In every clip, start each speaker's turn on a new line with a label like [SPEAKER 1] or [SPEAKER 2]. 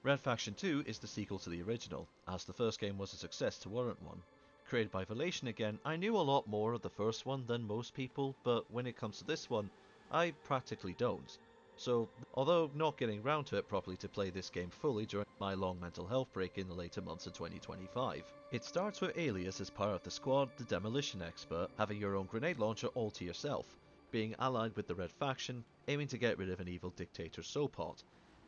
[SPEAKER 1] Red Faction 2 is the sequel to the original, as the first game was a success to warrant one. Created by Valation again, I knew a lot more of the first one than most people, but when it comes to this one, I practically don't. So, although not getting round to it properly to play this game fully during my long mental health break in the later months of 2025. It starts with Alias as part of the squad, the Demolition Expert, having your own grenade launcher all to yourself, being allied with the Red Faction, aiming to get rid of an evil dictator Sopot.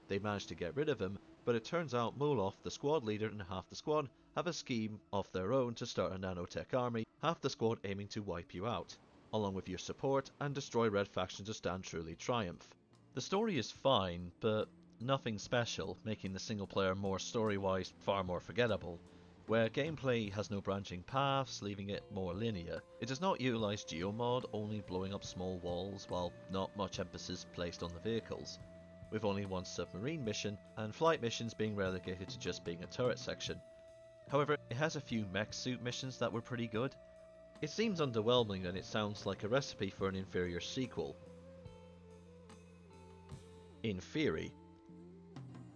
[SPEAKER 1] They manage to get rid of him, but it turns out Moloth, the squad leader, and half the squad have a scheme of their own to start a nanotech army, half the squad aiming to wipe you out, along with your support, and destroy Red Faction to stand truly triumph. The story is fine, but nothing special, making the single player more story-wise far more forgettable, where gameplay has no branching paths, leaving it more linear. It does not utilise geomod, only blowing up small walls, while not much emphasis placed on the vehicles, with only one submarine mission, and flight missions being relegated to just being a turret section. However, it has a few mech suit missions that were pretty good. It seems underwhelming and it sounds like a recipe for an inferior sequel. In theory.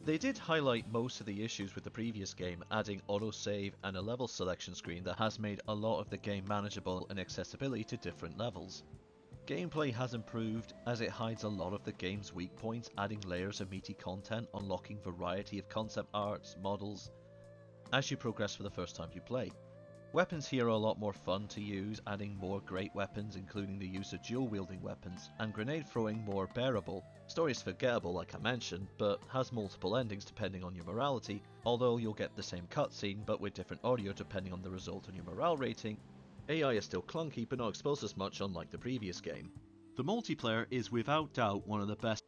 [SPEAKER 1] They did highlight most of the issues with the previous game, adding autosave and a level selection screen that has made a lot of the game manageable and accessibility to different levels. Gameplay has improved as it hides a lot of the game's weak points, adding layers of meaty content, unlocking variety of concept arts, models, as you progress for the first time you play. Weapons here are a lot more fun to use, adding more great weapons including the use of dual wielding weapons, and grenade throwing more bearable. Story is forgettable like I mentioned, but has multiple endings depending on your morality, although you'll get the same cutscene but with different audio depending on the result on your morale rating. AI is still clunky but not exposed as much unlike the previous game. The multiplayer is without doubt one of the best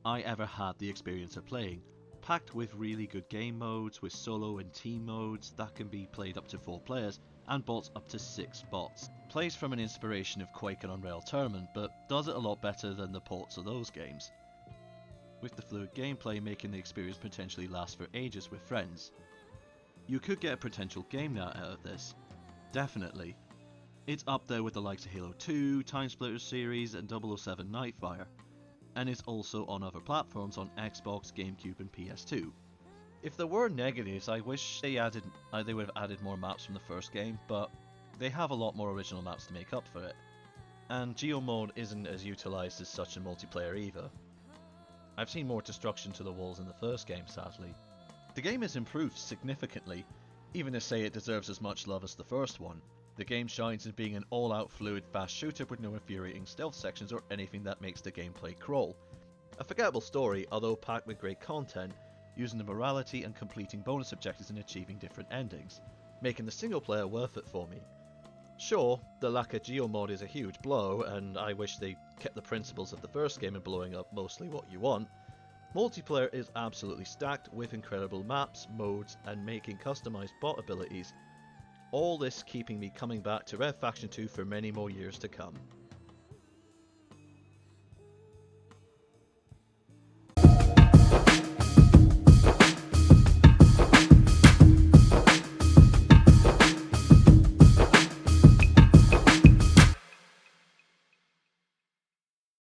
[SPEAKER 1] I ever had the experience of playing, packed with really good game modes, with solo and team modes that can be played up to 4 players, and bots up to 6 bots. Plays from an inspiration of Quake and Unreal Tournament, but does it a lot better than the ports of those games, with the fluid gameplay making the experience potentially last for ages with friends. You could get a potential game night out of this. Definitely. It's up there with the likes of Halo 2, Timesplitters series, and 007 Nightfire, and is also on other platforms on Xbox, GameCube, and PS2. If there were negatives, I wish they would have added more maps from the first game, but they have a lot more original maps to make up for it. And Geomode isn't as utilised as such in multiplayer either. I've seen more destruction to the walls in the first game, sadly. The game has improved significantly, even to say it deserves as much love as the first one. The game shines in being an all-out fluid fast shooter with no infuriating stealth sections or anything that makes the gameplay crawl. A forgettable story, although packed with great content, using the morality and completing bonus objectives and achieving different endings, making the single player worth it for me. Sure, the lack of geomod is a huge blow, and I wish they kept the principles of the first game in blowing up mostly what you want. Multiplayer is absolutely stacked with incredible maps, modes, and making customized bot abilities. All this keeping me coming back to Red Faction 2 for many more years to come.